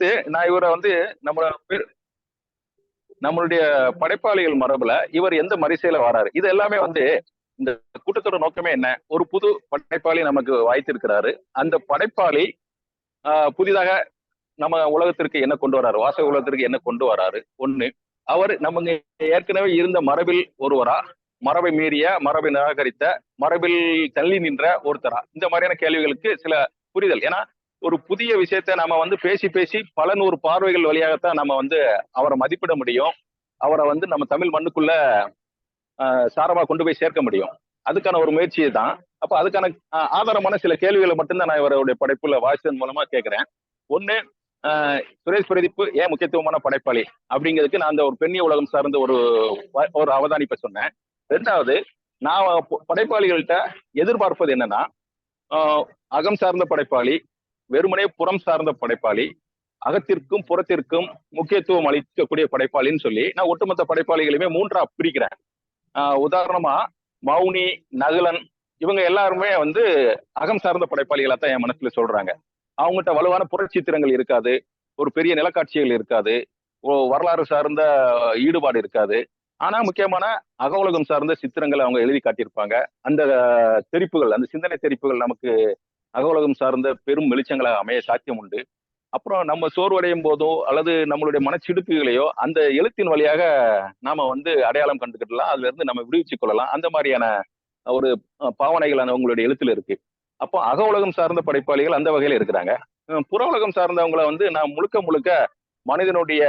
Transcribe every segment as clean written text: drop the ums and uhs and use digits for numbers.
அடுத்து நான் இவரை வந்து நம்ம நம்மளுடைய படைப்பாளிகள் மரபுல இவர் எந்த வரிசையில வராரு, இது எல்லாமே வந்து இந்த கூட்டத்தோட நோக்கமே என்ன, ஒரு புது படைப்பாளி நமக்கு வாய்த்திருக்கிறாரு. அந்த படைப்பாளி புதிதாக நம்ம உலகத்திற்கு என்ன கொண்டு வராரு, வாசக உலகத்திற்கு என்ன கொண்டு வராரு ஒண்ணு. அவர் நமக்கு ஏற்கனவே இருந்த மரபில் ஒருவரா, மரபை மீறிய, மரபை நிராகரித்த, மரபில் தள்ளி நின்ற ஒருத்தரா, இந்த மாதிரியான கேள்விகளுக்கு சில புரிதல். ஏன்னா ஒரு புதிய விஷயத்த நம்ம வந்து பேசி பேசி பல நூறு பார்வைகள் வழியாகத்தான் நம்ம வந்து அவரை மதிப்பிட முடியும், அவரை வந்து நம்ம தமிழ் மண்ணுக்குள்ள சாரமா கொண்டு போய் சேர்க்க முடியும். அதுக்கான ஒரு முயற்சியை தான். அப்ப அதுக்கான ஆதாரமான சில கேள்விகளை மட்டும்தான் நான் இவருடைய படைப்புல வாசித்தன் மூலமா கேட்கிறேன். ஒண்ணு, சுரேஷ் பிரதீப் ஏன் முக்கியத்துவமான படைப்பாளி அப்படிங்கிறதுக்கு நான் அந்த ஒரு பெண்ணிய உலகம் சார்ந்த ஒரு அவதானிப்பை சொன்னேன். ரெண்டாவது, நான் படைப்பாளிகள்கிட்ட எதிர்பார்ப்பது என்னன்னா, அகம் சார்ந்த படைப்பாளி, வெறுமனே புறம் சார்ந்த படைப்பாளி, அகத்திற்கும் புறத்திற்கும் முக்கியத்துவம் அளிக்கக்கூடிய படைப்பாளின்னு சொல்லி நான் ஒட்டுமொத்த படைப்பாளிகளையுமே மூன்றா பிரிக்கிறேன். உதாரணமா மௌனி, நகுலன், இவங்க எல்லாருமே வந்து அகம் சார்ந்த படைப்பாளிகளா தான் என் மனசுல சொல்றாங்க. அவங்ககிட்ட வலுவான புறச்சித்திரங்கள் இருக்காது, ஒரு பெரிய நிலக்காட்சிகள் இருக்காது, வரலாறு சார்ந்த ஈடுபாடு இருக்காது. ஆனா முக்கியமான அக உலகம் சார்ந்த சித்திரங்களை அவங்க எழுதி காட்டியிருப்பாங்க. அந்த தெரிப்புகள், அந்த சிந்தனை தெரிப்புகள் நமக்கு அக உலகம் சார்ந்த பெரும் வெளிச்சங்களாக அமைய சாத்தியம் உண்டு. அப்புறம் நம்ம சோர்வடையும் போதோ அல்லது நம்மளுடைய மனச்சிடுக்குகளையோ அந்த எழுத்தின் வழியாக நாம வந்து அடையாளம் கண்டுக்கிடலாம், அதுல இருந்து நம்ம விடுவிச்சு கொள்ளலாம். அந்த மாதிரியான ஒரு பாவனைகள் அவங்களுடைய எழுத்துல இருக்கு. அப்போ அக உலகம் சார்ந்த படைப்பாளிகள் அந்த வகையில இருக்கிறாங்க. புற உலகம் சார்ந்தவங்களை வந்து நான் முழுக்க முழுக்க மனிதனுடைய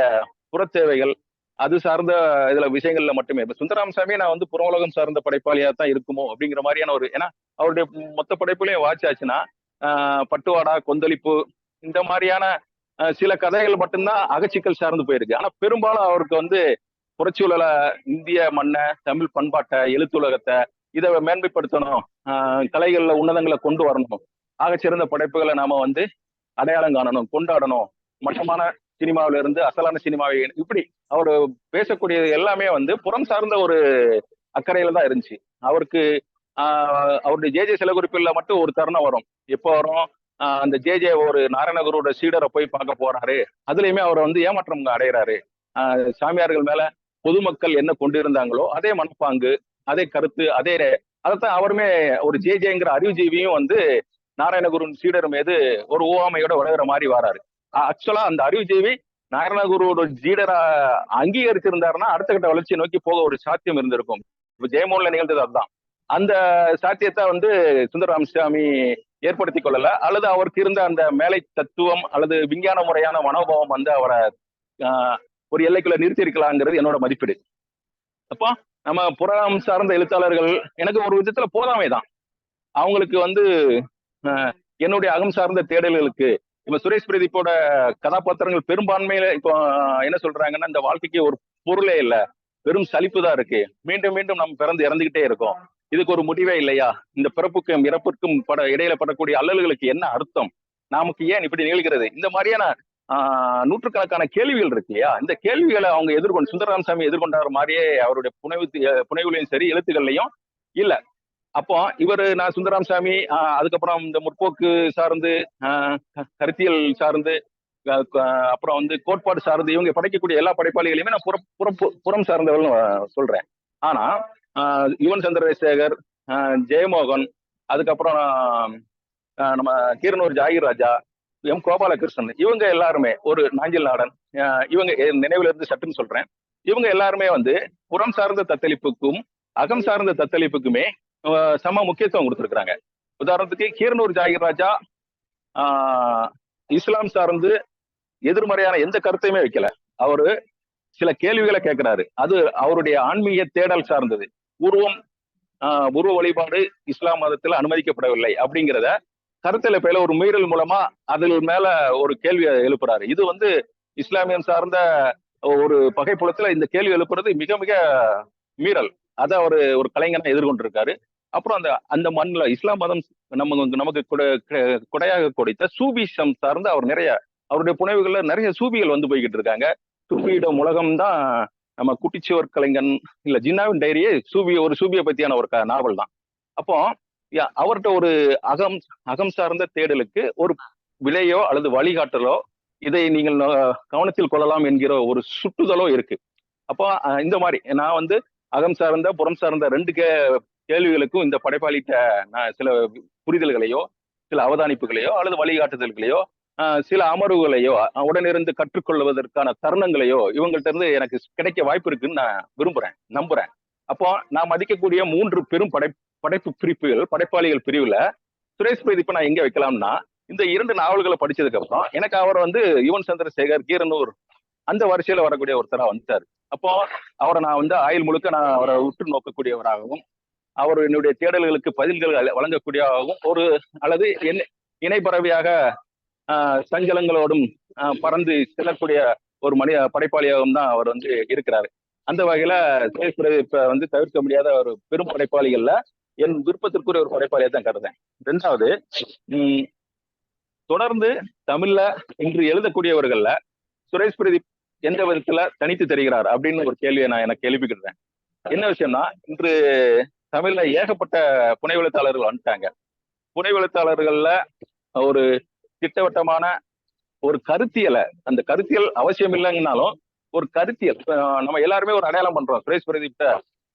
புறத்தேவைகள் அது சார்ந்த இதுல விஷயங்கள்ல மட்டுமே, இப்ப சுந்தரராமசாமி நான் வந்து புற உலகம் சார்ந்த படைப்பாளியா தான் இருக்குமோ அப்படிங்கிற மாதிரியான ஒரு, ஏன்னா அவருடைய மொத்த படைப்புலையும் வாட்சாச்சுன்னா பட்டுவாடா, கொந்தளிப்பு, இந்த மாதிரியான சில கதைகள் மட்டும்தான் அகச்சிக்கல் சார்ந்து போயிருக்கு. ஆனா பெரும்பாலும் அவருக்கு வந்து புறச்சூழலை, இந்திய மண்ணை, தமிழ் பண்பாட்டை, எழுத்துலகத்தை இதை மேன்மைப்படுத்தணும், கலைகள்ல உன்னதங்களை கொண்டு வரணும், ஆகச்சிறந்த படைப்புகளை நாம வந்து அடையாளம் காணணும், கொண்டாடணும், மட்டமான சினிமாவில இருந்து அசலான சினிமாவை, இப்படி அவர் பேசக்கூடியது எல்லாமே வந்து புறம் சார்ந்த ஒரு அக்கறையில தான் இருந்துச்சு. அவருக்கு அவருடைய ஜே சிலகுறிப்பில் மட்டும் ஒரு தருணம் வரும். எப்போ வரும், அந்த ஜே ஒரு நாராயணகுருவோட சீடரை போய் பார்க்க போறாரு, அதுலயுமே அவரை வந்து ஏமாற்றம் அடைகிறாரு. சாமியார்கள் மேல பொதுமக்கள் என்ன கொண்டிருந்தாங்களோ அதே மனப்பாங்கு, அதே கருத்து, அதைத்தான் அவருமே ஒரு ஜேங்கிற அறிவுஜீவியும் வந்து நாராயணகுருவின் சீடர் மீது ஒரு ஓவாமையோட வளர்கிற மாதிரி வராரு. ஆக்சுவலா அந்த அறிவுஜீவி நாராயணகுருவோட ஜீடரா அங்கீகரிச்சிருந்தாருன்னா அடுத்த கட்ட வளர்ச்சியை நோக்கி போக ஒரு சாத்தியம் இருந்திருக்கும். இப்ப ஜெயமோகன்ல நிகழ்ந்தது அதுதான். அந்த சாத்தியத்தை வந்து சுந்தரராமசாமி ஏற்படுத்தி கொள்ளல, அல்லது அவருக்கு இருந்த அந்த மேலை தத்துவம் அல்லது விஞ்ஞான முறையான மனோபாவம் வந்து அவரை ஒரு எல்லைக்குள்ள நிறுத்தி இருக்கலாங்கிறது என்னோட மதிப்பீடு. அப்போ நம்ம புறம் சார்ந்த எழுத்தாளர்கள் எனக்கு ஒரு விதத்துல போதாமை தான். அவங்களுக்கு வந்து என்னுடைய அகம் சார்ந்த தேடல்களுக்கு இப்ப சுரேஷ் பிரதீப்போட கதாபாத்திரங்கள் பெரும்பான்மையில இப்போ என்ன சொல்றாங்கன்னா, இந்த வாழ்க்கைக்கு ஒரு பொருளே இல்லை, வெறும் சலிப்பு தான் இருக்கு, மீண்டும் மீண்டும் நம்ம பிறந்து இறந்துகிட்டே இருக்கோம், இதுக்கு ஒரு முடிவே இல்லையா, இந்த பிறப்புக்கும் இறப்புக்கும் இடையில படக்கூடிய அல்லல்களுக்கு என்ன அர்த்தம், நமக்கு ஏன் இப்படி நிகழ்கிறது, இந்த மாதிரியான நூற்றுக்கணக்கான கேள்விகள் இருக்கு இல்லையா. இந்த கேள்விகளை அவங்க எதிர்கொண்டு சுந்தரராமசாமி எதிர்கொண்டார் மாதிரியே அவருடைய புனைவுலையும் சரி எழுத்துக்கள்லையும் இல்ல. அப்போ நான் சுந்தரராமசாமி அதுக்கப்புறம் இந்த முற்போக்கு சார்ந்து, கருத்தியல் சார்ந்து, அப்புறம் வந்து கோட்பாடு சார்ந்து இவங்க படைக்கக்கூடிய எல்லா படைப்பாளிகளையுமே நான் புறம் சார்ந்தவர்கள் சொல்றேன். ஆனா யுவன் சந்திரசேகர், ஜெயமோகன், அதுக்கப்புறம் நம்ம கீரனூர் ஜாகிர் ராஜா, எம் கோபாலகிருஷ்ணன், இவங்க எல்லாருமே, ஒரு நாஞ்சில் நாடன், இவங்க நினைவுல இருந்து சட்டுன்னு சொல்றேன், இவங்க எல்லாருமே வந்து புறம் சார்ந்த தத்தளிப்புக்கும் அகம் சார்ந்த தத்தளிப்புக்குமே சம முக்கியத்துவம் கொடுத்திருக்கிறாங்க. உதாரணத்துக்கு கீரனூர் ஜாகிர் ராஜா இஸ்லாம் சார்ந்து எதிர்மறையான எந்த கருத்தையுமே வைக்கல. அவரு சில கேள்விகளை கேட்கிறாரு, அது அவருடைய ஆன்மீக தேடல் சார்ந்தது. உருவ வழிபாடு இஸ்லாம் மதத்தில் அனுமதிக்கப்படவில்லை அப்படிங்கிறத கருத்துல பேல ஒரு மீறல் மூலமா அதில் மேல ஒரு கேள்வி எழுப்புறாரு. இது வந்து இஸ்லாமியம் சார்ந்த ஒரு பகைப்புலத்துல இந்த கேள்வி எழுப்புறது மிக மிக மீறல். அதை அவரு ஒரு கலைஞனா எதிர்கொண்டிருக்காரு. அப்புறம் அந்த மண்ணில் இஸ்லாம் மதம் நமக்கு கொடையாக கொடுத்த சூபிசம் சார்ந்து அவர் நிறைய, அவருடைய புனைவுகள்ல நிறைய சூபிகள் வந்து போய்கிட்டு இருக்காங்க. சூபியிடம் உலகம் தான் நம்ம குட்டிச்சுவர் கலைஞன் இல்ல ஜின்னாவின் டைரியே ஒரு சூபியை பத்தியான ஒரு நாவல் தான். அப்போ அவர்கிட்ட ஒரு அகம் சார்ந்த தேடலுக்கு ஒரு விலையோ அல்லது வழிகாட்டலோ இதை நீங்கள் கவனத்தில் கொள்ளலாம் என்கிற ஒரு சுட்டுதலும் இருக்கு. அப்போ இந்த மாதிரி நான் வந்து அகம் சார்ந்த புறம் சார்ந்த ரெண்டு கேள்விகளுக்கும் இந்த படைப்பாளிட்ட நான் சில புரிதல்களையோ சில அவதானிப்புகளையோ அல்லது வழிகாட்டுதல்களையோ சில அமர்வுகளையோ உடனிருந்து கற்றுக்கொள்வதற்கான தருணங்களையோ இவங்கள்ட்ட இருந்து எனக்கு கிடைக்க வாய்ப்பு இருக்குன்னு நான் விரும்புறேன், நம்புறேன். அப்போ நான் மதிக்கக்கூடிய 3 பெரும் படைப்பு பிரிப்புகள், படைப்பாளிகள் பிரிவுல சுரேஷ் பிரதீப்பை நான் எங்க வைக்கலாம்னா, இந்த 2 நாவல்களை படிச்சதுக்கு அப்புறம் எனக்கு அவர் வந்து யுவன் சந்திரசேகர், கீரனூர் அந்த வரிசையில வரக்கூடிய ஒருத்தரா வந்துட்டாரு. அப்போ அவரை நான் வந்து ஆயுள் முழுக்க நான் அவரை உற்று நோக்கக்கூடியவராகவும், அவர் என்னுடைய தேடல்களுக்கு பதில்கள் வழங்கக்கூடியவாகவும், ஒரு அல்லது இணைப்பறவையாக சஞ்சலங்களோடும் பறந்து செல்லக்கூடிய ஒரு படைப்பாளியாகவும் தான் அவர் வந்து இருக்கிறாரு. அந்த வகையில சுரேஷ் பிரதீப்பை வந்து தவிர்க்க முடியாத ஒரு பெரும் படைப்பாளிகள்ல என் விருப்பத்திற்குரிய ஒரு படைப்பாளியை தான் கருதுறேன். 2வது, தொடர்ந்து தமிழ்ல இன்று எழுதக்கூடியவர்கள்ல சுரேஷ் பிரதீப் எந்த விதத்துல தனித்து தெரிகிறார் அப்படின்னு ஒரு கேள்வியை நான் எனக்கு எழுப்பிக்கிட்டேன். என்ன விஷயம்னா, இன்று தமிழ்ல ஏகப்பட்ட புனைவெழுத்தாளர்கள் வந்துட்டாங்க. புனைவெழுத்தாளர்கள்ல ஒரு திட்டவட்டமான ஒரு கருத்தியலை, அந்த கருத்தியல் அவசியம் இல்லைங்கனாலும் ஒரு கருத்தியல் நம்ம எல்லாருமே ஒரு அடையாளம் பண்றோம். சுரேஷ் பிரதீப்ட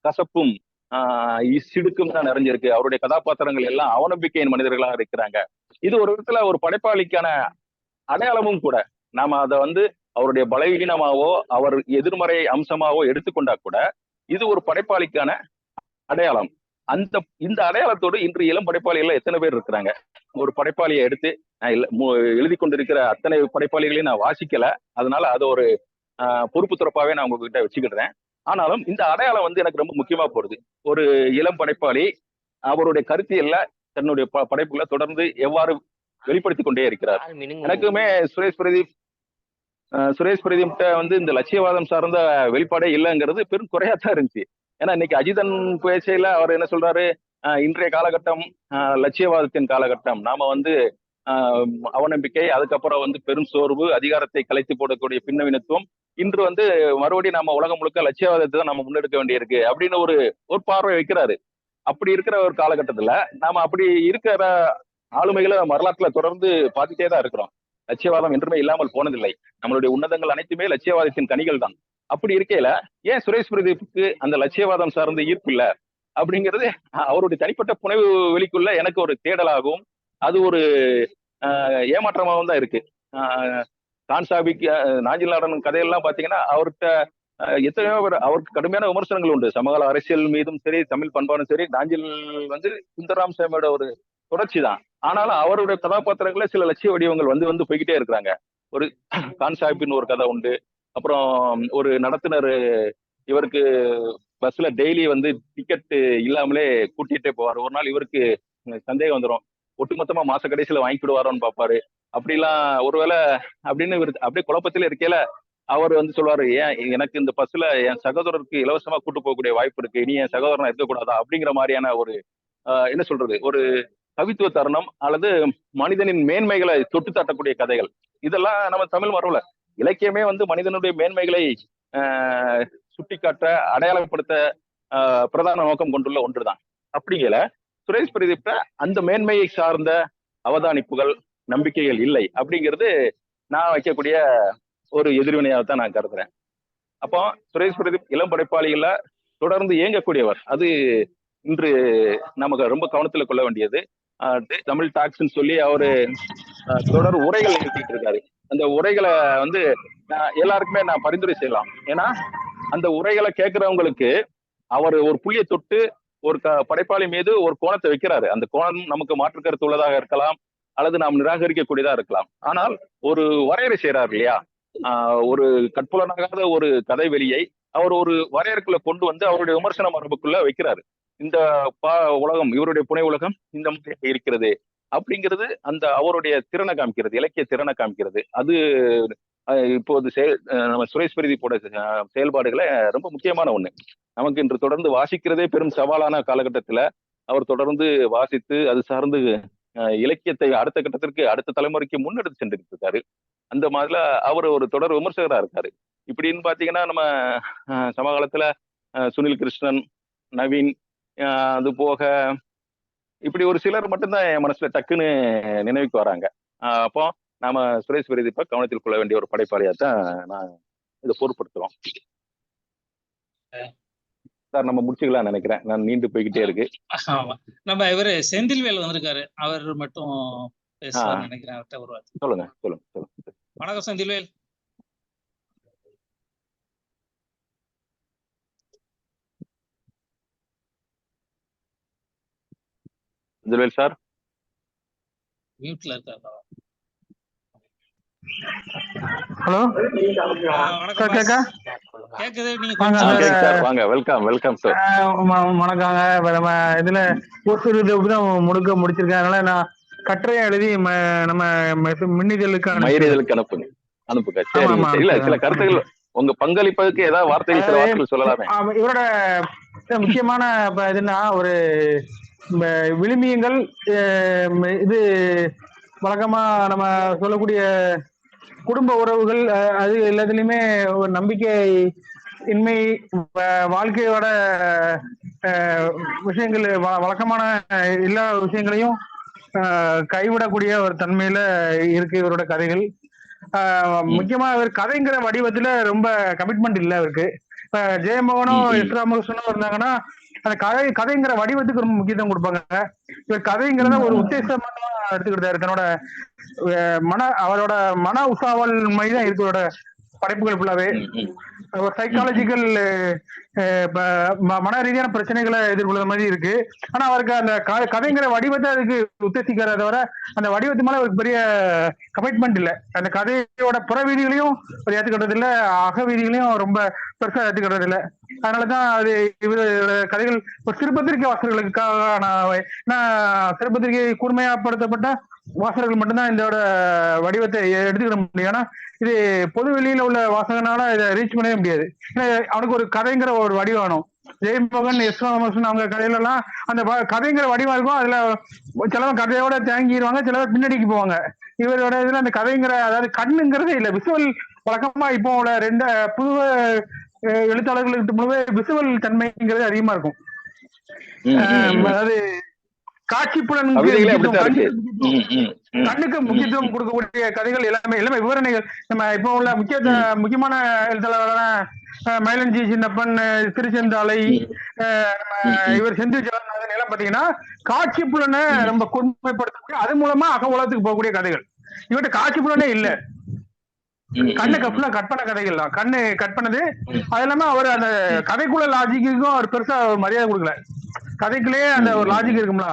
கசப்பும் சிடுக்கும் தான் நிறைஞ்சிருக்கு. அவருடைய கதாபாத்திரங்கள் எல்லாம் அவநம்பிக்கையின் மனிதர்களாக இருக்கிறாங்க. இது ஒரு விதத்துல ஒரு படைப்பாளிக்கான அடையாளமும் கூட. நாம அதை வந்து அவருடைய பலவீனமாவோ அவர் எதிர்மறை அம்சமாவோ எடுத்துக்கொண்டா கூட இது ஒரு படைப்பாளிக்கான அடையாளம். இந்த அடையாளத்தோடு இன்று இளம் படைப்பாளிகள் எத்தனை பேர் இருக்கிறாங்க? ஒரு படைப்பாளியை எடுத்து நான் எழுதி கொண்டிருக்கிற அத்தனை படைப்பாளிகளையும் நான் வாசிக்கல, அதனால அது ஒரு பொறுப்பு துறப்பாவே நான் உங்ககிட்ட வச்சுக்கிடுறேன். ஆனாலும் இந்த அடையாளம் வந்து எனக்கு ரொம்ப முக்கியமா போடுது. ஒரு இளம் படைப்பாளி அவருடைய கருத்தியல்ல தன்னுடைய படைப்புகளை தொடர்ந்து எவ்வாறு வெளிப்படுத்திக் கொண்டே இருக்கிறார். எனக்குமே சுரேஷ் பிரதீப்ட வந்து இந்த லட்சியவாதம் சார்ந்த வெளிப்பாடே இல்லைங்கிறது பெரும் குறையாத்தான் இருந்துச்சு. ஏன்னா இன்னைக்கு அஜிதன் பேச்சையில அவர் என்ன சொல்றாரு, இன்றைய காலகட்டம் லட்சியவாதத்தின் காலகட்டம், நாம வந்து அவநம்பிக்கை, அதுக்கப்புறம் வந்து பெரும் சோர்வு, அதிகாரத்தை கலைத்து போடக்கூடிய பின்னவீனத்துவம், இன்று வந்து மறுபடியும் நம்ம உலகம் முழுக்க லட்சியவாதத்தை தான் நம்ம முன்னெடுக்க வேண்டியிருக்கு அப்படின்னு ஒரு பார்வை வைக்கிறாரு. அப்படி இருக்கிற ஒரு காலகட்டத்துல நாம அப்படி இருக்கிற ஆளுமைகளை வரலாற்றுல தொடர்ந்து பார்த்துட்டே தான் இருக்கிறோம். லட்சியவாதம் என்றுமே இல்லாமல் போனதில்லை. நம்மளுடைய உன்னதங்கள் அனைத்துமே லட்சியவாதத்தின் கனிகள் தான். அப்படி இருக்கையில ஏன் சுரேஷ் பிரதீப்புக்கு அந்த லட்சியவாதம் சார்ந்த ஈர்ப்பு இல்ல அப்படிங்கிறது அவருடைய தனிப்பட்ட புனைவு வெளிக்குள்ள எனக்கு ஒரு தேடலாகவும் அது ஒரு ஏமாற்றமாகவும் தான் இருக்கு. கான்சாபிக்கு நாஞ்சில் நாடன் கதையெல்லாம் பாத்தீங்கன்னா அவர்கிட்ட எத்தனையோ அவருக்கு கடுமையான விமர்சனங்கள் உண்டு. சமகால அரசியல் மீதும் சரி, தமிழ் பண்பாடும் சரி. நாஞ்சில் வந்து சுந்தரராம் சாமியோட ஒரு தொடர்ச்சி தான். ஆனாலும் அவருடைய கதாபாத்திரங்கள சில லட்சிய வடிவங்கள் வந்து வந்து போய்கிட்டே இருக்கிறாங்க. ஒரு கான்சாபின்னு ஒரு கதை உண்டு. அப்புறம் ஒரு நடத்துனர் இவருக்கு பஸ்ல டெய்லி வந்து டிக்கெட் இல்லாமலே கூட்டிகிட்டே போவார். ஒரு நாள் இவருக்கு சந்தேகம் வந்துடும், ஒட்டுமொத்தமா மாச கடைசியில வாங்கிக்கிடுவாரோன்னு பாப்பாரு. அப்படிலாம் ஒருவேளை அப்படின்னு இவர் அப்படியே குழப்பத்தில இருக்கையில அவர் வந்து சொல்லுவாரு, ஏன் எனக்கு இந்த பஸ்ல என் சகோதரருக்கு இலவசமா கூட்டு போகக்கூடிய வாய்ப்பு இருக்கு, இனி என் சகோதரனா இருக்கக்கூடாதா அப்படிங்கிற மாதிரியான ஒரு என்ன சொல்றது, ஒரு கவித்துவ தருணம் அல்லது மனிதனின் மேன்மைகளை தொட்டு தட்டக்கூடிய கதைகள். இதெல்லாம் நம்ம தமிழ் மரபுல இலக்கியமே வந்து மனிதனுடைய மேன்மைகளை சுட்டிக்காட்ட, அடையாளப்படுத்த பிரதான நோக்கம் கொண்டுள்ள ஒன்றுதான். அப்படிங்கிற சுரேஷ் பிரதீப்ட அந்த மேன்மையை சார்ந்த அவதானிப்புகள், நம்பிக்கைகள் இல்லை அப்படிங்கிறது நான் வைக்கக்கூடிய ஒரு எதிர்வினையாக தான் நான் கருதுறேன். அப்போ சுரேஷ் பிரதீப் இளம் படைப்பாளிகள தொடர்ந்து இயங்கக்கூடியவர். அது இன்று நமக்கு ரொம்ப கவனத்துல கொள்ள வேண்டியது. தமிழ் டாக்ஸ்ன்னு சொல்லி அவரு தொடர் உரைகள் நிகழ்த்திட்டு இருக்காரு. அந்த உரைகளை வந்து எல்லாருக்குமே நான் பரிந்துரை செய்யலாம். ஏன்னா அந்த உரைகளை கேட்கிறவங்களுக்கு அவர் ஒரு புள்ளியை தொட்டு ஒரு படைப்பாளி மீது ஒரு கோணத்தை வைக்கிறாரு. அந்த கோணம் நமக்கு மாற்று கருத்து உள்ளதாக இருக்கலாம், அல்லது நாம் நிராகரிக்கக்கூடியதா இருக்கலாம். ஆனால் ஒரு வரையறை செய்யறாரு இல்லையா, ஒரு கற்புலனாகாத ஒரு கதை வெளியை அவர் ஒரு வரையறைக்குள்ள கொண்டு வந்து அவருடைய விமர்சன மரபுக்குள்ள வைக்கிறாரு. இந்த உலகம், இவருடைய புனை உலகம் இந்த மாதிரி இருக்கிறது அப்படிங்கிறது அந்த அவருடைய திறனை காமிக்கிறது, இலக்கிய திறனை காமிக்கிறது. அது இப்போது நம்ம சுரேஷ் பிரதீப்போட செயல்பாடுகளை ரொம்ப முக்கியமான ஒண்ணு. நமக்கு இன்று தொடர்ந்து வாசிக்கிறதே பெரும் சவாலான காலகட்டத்துல அவர் தொடர்ந்து வாசித்து அது சார்ந்து இலக்கியத்தை அடுத்த கட்டத்திற்கு, அடுத்த தலைமுறைக்கு முன்னெடுத்து சென்றுட்டு இருக்காரு. அந்த மாதிரில அவர் ஒரு தொடர் விமர்சகரா இருக்காரு. இப்படின்னு பாத்தீங்கன்னா நம்ம சமகாலத்துல சுனில் கிருஷ்ணன், நவீன், அது போக இப்படி ஒரு சிலர் மட்டும்தான் என் மனசுல டக்குன்னு நினைவுக்கு வராங்க. அப்போ நாம சுரேஷ் பிரதீப்பை கவனத்தில் கொள்ள வேண்டிய ஒரு படைப்பாளியாத்தான் நான் இதை பொருட்படுத்துறோம். சார் நம்ம முடிச்சுக்கலாம் நினைக்கிறேன், நான் நீண்டு போய்கிட்டே இருக்கு. ஆமா, நம்ம இவரு செந்தில்வேல் வந்திருக்காரு, அவர் மட்டும் பேசுவார் நினைக்கிறேன். அவர்கிட்ட ஒரு வார்த்தை சொல்லுங்க. வணக்கம் செந்தில்வேல். செந்தில்வேல் சார் மியூட்ல இருக்காரு. ஹலோ வணக்கம் கேக்குது, நீங்க வாங்க. Welcome sir. வணக்கங்க. நம்ம இதுல ஒரு முழுக்க முடிச்சிருக்கேன், அதனால நான் கட்டுரையை எழுதி நம்ம மின்னிதழுக்கு அனுப்புங்க. சரி, இல்ல சில கருத்துக்கள் உங்க பங்களிப்பதற்கு ஏதாவது வார்த்தைகள் சொல்லலாமே. இவரோட முக்கியமான இதுன்னா ஒரு விழுமியங்கள், இது வழக்கமா நம்ம சொல்லக்கூடிய குடும்ப உறவுகள், அது எல்லாத்துலயுமே ஒரு நம்பிக்கை இன்மை, வாழ்க்கையோட விஷயங்கள், வழக்கமான எல்லா விஷயங்களையும் கைவிடக்கூடிய ஒரு தன்மையில இருக்கு இவரோட கதைகள். முக்கியமா இவர் கதைங்கிற வடிவத்துல ரொம்ப கமிட்மெண்ட் இல்லை அவருக்கு. இப்ப ஜெயமோகனும் எஸ் ராமகிருஷ்ணனும் இருந்தாங்கன்னா அந்த கதைங்கிற வடிவத்துக்கு ரொம்ப முக்கியத்துவம் கொடுப்பாங்க. இவர் கதைங்கிறத ஒரு உத்தேசமா எடுத்துக்கிட்டாரு. தன்னோட அவரோட மன உசாவல் மாதிரிதான் இருக்கு அவரோட படைப்புகள் ஃபுல்லாவே. ஒரு சைக்காலஜிக்கல் மன ரீதியான பிரச்சனைகளை எதிர்கொள்ற மாதிரி இருக்கு. ஆனா அவருக்கு அந்த கதைங்கிற வடிவத்தை அதுக்கு உத்தேசிக்கிறத தவிர அந்த வடிவத்து மேல ஒரு பெரிய கமிட்மெண்ட் இல்லை. அந்த கதையோட புற வீதிகளையும் ஒரு ஏத்துக்கிறது இல்லை, அக வீதிகளையும் ரொம்ப பெருசா ஏத்துக்கிறது இல்லை. அதனாலதான் அது இவரோட கதைகள் ஒரு சிறுபத்திரிகை வாசகர்களுக்காக, சிறுபத்திரிகை கூர்மையாப்படுத்தப்பட்ட வாசகர்கள் மட்டும்தான் இதோட வடிவத்தை எடுத்துக்கிட முடியும். ஏன்னா இது பொது வெளியில உள்ள வாசகனால இதை ரீச் பண்ணவே முடியாது. அவனுக்கு ஒரு கதைங்கிற ஒரு வடிவம் வேணும். ஜெயமோகன், எஸ் ராமகிருஷ்ணன் அவங்க கதையில எல்லாம் அந்த கதைங்கிற வடிவம் இருக்கும். அதுல சிலவங்க கதையோட தேங்கிடுவாங்க, சிலவர் பின்னடிக்கு போவாங்க. இவரோட இதுல அந்த கதைங்கிற, அதாவது கண்ணுங்கிறதே இல்லை. விசுவல் வழக்கமா இப்போ ரெண்டு புது எழுத்தாளர்களுக்கு முழுவே விசுவல் தன்மைங்கிறது அதிகமா இருக்கும். அதாவது காட்சி புலன், கண்ணுக்கு முக்கியத்துவம் கொடுக்கக்கூடிய கதைகள் எல்லாமே விவரணைகள். நம்ம இப்போ உள்ள முக்கியமான எழுத்தாளரான மயிலஞ்சி சின்னப்பன், திருச்செந்தாலை, இவர் செந்தில் ஜெகநாதன் எல்லாம் பாத்தீங்கன்னா காட்சி புலனை ரொம்ப கொடுமைப்படுத்தக்கூடிய, அது மூலமா அக உலகத்துக்கு போகக்கூடிய கதைகள். இவர்கிட்ட காட்சி புலனே இல்லை, கண்ணு கப்புல கட் பண்ண கதைகள் தான். கண்ணு கட் பண்ணது, அது இல்லாம அவர் அந்த கதைக்குள்ள லாஜிக்கும் அவர் பெருசா ஒரு மரியாதை கொடுக்கல. கதைக்குள்ளேயே அந்த ஒரு லாஜிக் இருக்கும்ல,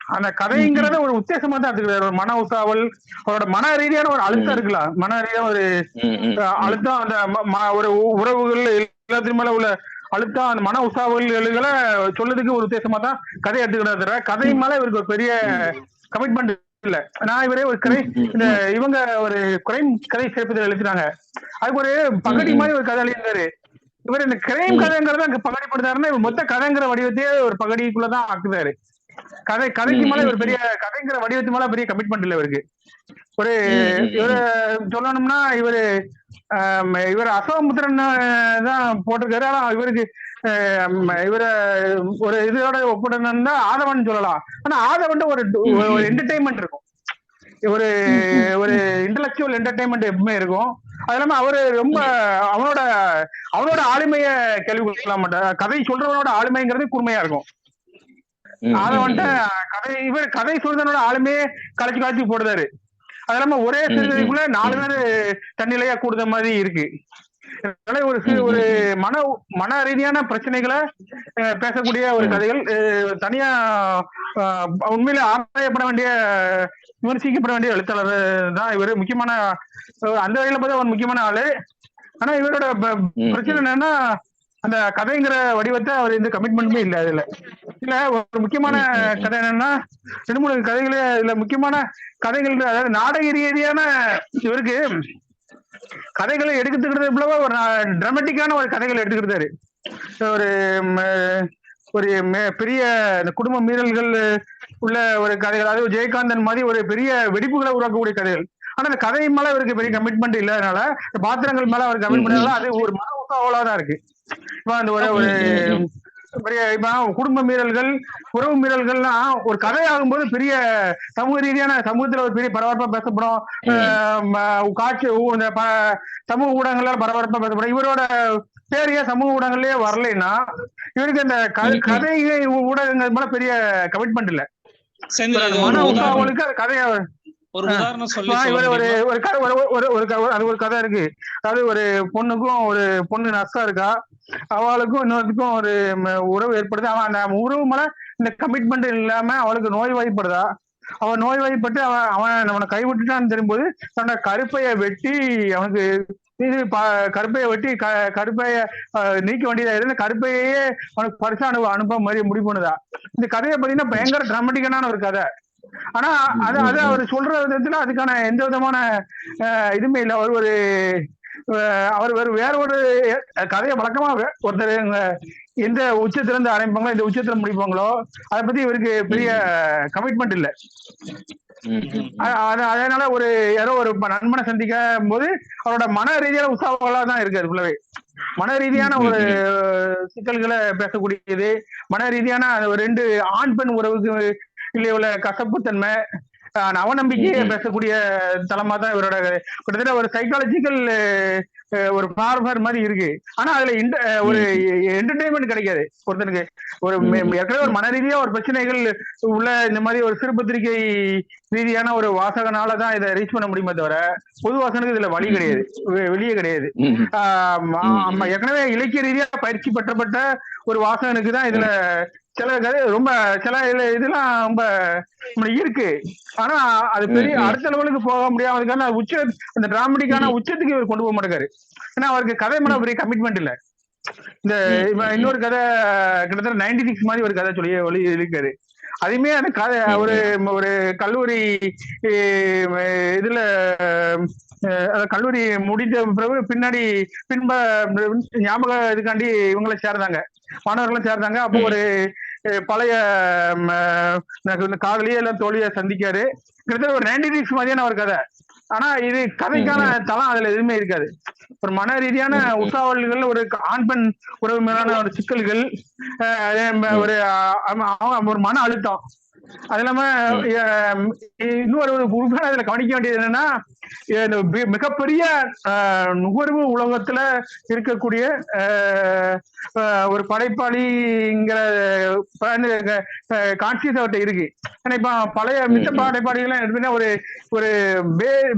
அந்த கதைங்கிறத ஒரு உத்தேசமா தான் எடுத்துக்கிறார். ஒரு மன உசாவல், அவரோட மன ரீதியான ஒரு அழுத்தம் இருக்குல்ல, மன ரீதியான ஒரு அழுத்தம், அந்த ஒரு உறவுகள் எல்லாத்தையும் மேல உள்ள அழுத்தம், அந்த மன உசாவல்களை சொல்றதுக்கு ஒரு உத்தேசமா தான் கதை எடுத்துக்கிறாரு. கதை மேல இவருக்கு ஒரு பெரிய கமிட்மெண்ட் இல்ல. நான் இவரே ஒரு கதை, இந்த இவங்க ஒரு கிரைம் கதை சேர்ப்பதில் எழுதினாங்க, அதுக்கு ஒரு பகடி மாதிரி ஒரு கதை எழுதினாரு. இவர் இந்த கிரைம் கதைங்கிறத அங்க பகடிப்படுத்தாருன்னா இவர் மொத்த கதைங்கிற வடிவத்தையே ஒரு பகடிக்குள்ளதான் ஆக்குதாரு. கதைக்கு மேல ஒரு பெரிய கதைங்கிற வடிவத்து மேல பெரிய கமிட்மெண்ட் இல்ல இவருக்கு. ஒரு இவரு சொல்லணும்னா இவர் அசோகமுத்திரன் தான் போட்டிருக்காரு. ஆனா இவருக்கு இவர ஒரு இதோட ஒப்பிடணும்னா ஆதவன் சொல்லலாம். ஆனா ஆதவன் ஒரு என்டர்டைன்மெண்ட் இருக்கும், ஒரு இன்டலெக்சுவல் என்டர்டைன்மெண்ட் எப்பவுமே இருக்கும். அது இல்லாம அவரு ரொம்ப அவனோட ஆளுமைய கேள்வி கொள்ள மாட்டார். கதை சொல்றவனோட ஆளுமைங்கிறது கூர்மையா இருக்கும். அத வந்துட்டு கதை சொல்றதனோட ஆளுமே கலைச்சு போடுறாரு. அது இல்லாம ஒரே சிறுகதைக்குள்ள 4 பேர் தன்னிலையா கூடுத மாதிரி இருக்கு. ஒரு மன ரீதியான பிரச்சனைகளை பேசக்கூடிய ஒரு கதைகள் தனியா உண்மையில ஆராயப்பட வேண்டிய, விமர்சிக்கப்பட வேண்டிய எழுத்தாளர் தான் இவரு. முக்கியமான அந்த வகையில பார்த்தா ஒரு முக்கியமான ஆளு. ஆனா இவரோட பிரச்சனை என்னன்னா அந்த கதைங்கிற வடிவத்தை அவர் எந்த கமிட்மெண்ட்டுமே இல்லை. அதுல இல்ல ஒரு முக்கியமான கதை என்னன்னா 2-3 கதைகளே இதுல முக்கியமான கதைகள், அதாவது நாடக ரீதியான இவருக்கு கதைகளை எடுத்துக்கிறது ஒரு டிராமட்டிக்கான ஒரு கதைகள் எடுத்துக்கிட்டாரு. ஒரு பெரிய குடும்ப மீறல்கள் உள்ள ஒரு கதைகள், அதாவது ஜெயகாந்தன் மாதிரி ஒரு பெரிய வெடிப்புகளை உருவாக்கக்கூடிய கதைகள். ஆனா அந்த கதை மேல அவருக்கு பெரிய கமிட்மெண்ட் இல்லாதனால, பாத்திரங்கள் மேல அவர் கமிட்மெண்ட், அது ஒரு மன உசாவலா தான் இருக்கு. இப்ப அந்த ஒரு பெரிய இப்ப குடும்ப மீறல்கள், உறவு மீறல்கள்லாம் ஒரு கதையாகும்போது பெரிய சமூக ரீதியான சமூகத்துல ஒரு பெரிய பரபரப்பா பேசப்படும். காட்சி இந்த சமூக ஊடகங்களால பரபரப்பா பேசப்படும். இவரோட பேரையே சமூக ஊடகங்கள்லயே வரலைன்னா இவருக்கு இந்த கதை ஊடகங்கள் மேல பெரிய கமிட்மெண்ட் இல்ல. மன உட்காவலுக்கு அது கதையா ஒரு உதாரணம் சொல்லி இவர் ஒரு கதை இருக்கு. அதாவது ஒரு பொண்ணுக்கும் ஒரு பொண்ணு நர்ஸா இருக்கா, அவளுக்கும் இன்னொருத்துக்கும் ஒரு உறவு ஏற்படுது. அவன் அந்த உறவு மேல இந்த கமிட்மெண்ட் இல்லாம அவளுக்கு நோய்வாய்ப்படுதா. அவன் நோய்வாய்ப்பட்டு அவனை கைவிட்டுட்டான்னு தெரியும்போது தன்னோட கருப்பையை வெட்டி அவனுக்கு கருப்பையை வெட்டி கருப்பைய நீக்க வேண்டியதா இருந்து கருப்பையே அவனுக்கு பரிசா அனுப்ப மாதிரி முடிவு பண்ணுதா. இந்த கதையை பாத்தீங்கன்னா பயங்கர டிராமட்டிக்கான ஒரு கதை. ஆனா அது அவர் சொல்ற விதத்துல அதுக்கான எந்த விதமான இதுவுமே இல்லை. அவர் வேற ஒரு கதையை வழக்கமா ஒருத்தர் எந்த உச்சத்துல இருந்து ஆரம்பிப்பாங்களோ இந்த உச்சத்துல முடிப்பாங்களோ அதை பத்தி இவருக்கு பெரிய கமிட்மெண்ட் இல்லை. அதனால யாரோ ஒரு நண்பனை சந்திக்கும் போது அவரோட மன ரீதியான உற்சாகங்களா தான் இருக்கு. அதுக்குள்ளவே மன ரீதியான ஒரு சிக்கல்களை பேசக்கூடியது, மன ரீதியான ஒரு 2 ஆண் பெண் உறவுக்கு இல்லைய உள்ள கசப்புத்தன்மை, அவநம்பிக்கையை பேசக்கூடிய தளமா தான் இவரோட கிட்டத்தட்ட ஒரு சைக்காலஜிக்கல் ஒரு பார்வர் மாதிரி இருக்கு. ஆனா அதுல ஒரு என்டர்டைன்மெண்ட் கிடைக்காது ஒருத்தனுக்கு. ஏற்கனவே ஒரு மன ரீதியா ஒரு பிரச்சனைகள் உள்ள இந்த மாதிரி ஒரு சிறுபத்திரிகை ரீதியான ஒரு வாசகனாலதான் இதை ரீச் பண்ண முடியுமே தவிர பொது வாசனுக்கு இதுல வழி கிடையாது, வெளியே கிடையாது. ஏற்கனவே இலக்கிய ரீதியா பயிற்சி பெற்றப்பட்ட ஒரு வாசகனுக்கு தான் இதுல சில கதை ரொம்ப சில இதெல்லாம் ரொம்ப இருக்கு. ஆனா அது பெரிய அடுத்த லெவலுக்கு போக முடியாமதுக்கான அந்த டிராமடிக்கான உச்சத்துக்கு இவர் கொண்டு போக மாட்டேங்காரு. ஏன்னா அவருக்கு கதை மேல பெரிய கமிட்மெண்ட் இல்ல. இந்த இன்னொரு கதை கிட்டத்தட்ட 96 மாதிரி ஒரு கதை சொல்லி வழி இருக்காரு. அதுமே அந்த கதை ஒரு கல்லூரி இதுல கல்லூரி முடிந்த பிறகு பின்னாடி ஞாபக இதுக்காண்டி இவங்களை சேர்ந்தாங்க, மாணவர்களும் சேர்ந்தாங்க. அப்போ ஒரு பழைய காதலிய எல்லாம் தோழிய சந்திக்காரு. கிட்டத்தட்ட ஒரு 96 மாதிரியான ஒரு கதை. ஆனா இது கதைக்கான தளம் அதுல எதுவுமே இருக்காது. ஒரு மன ரீதியான உற்சாவல்கள், ஒரு ஆண் பெண் உறவு மேலான ஒரு சிக்கல்கள், ஒரு மன அழுத்தம். அது இல்லாம இன்னொரு உறுப்பினர் இதுல கவனிக்க வேண்டியது என்னன்னா மிகப்பெரிய நுகர்வு உலகத்துல இருக்கக்கூடிய ஒரு படைப்பாளிங்கிற கான்சியஸ் அவர்கிட்ட இருக்கு. ஏன்னா இப்ப பழைய மித்த படைப்பாளிகள்லாம் எடுத்தீங்கன்னா ஒரு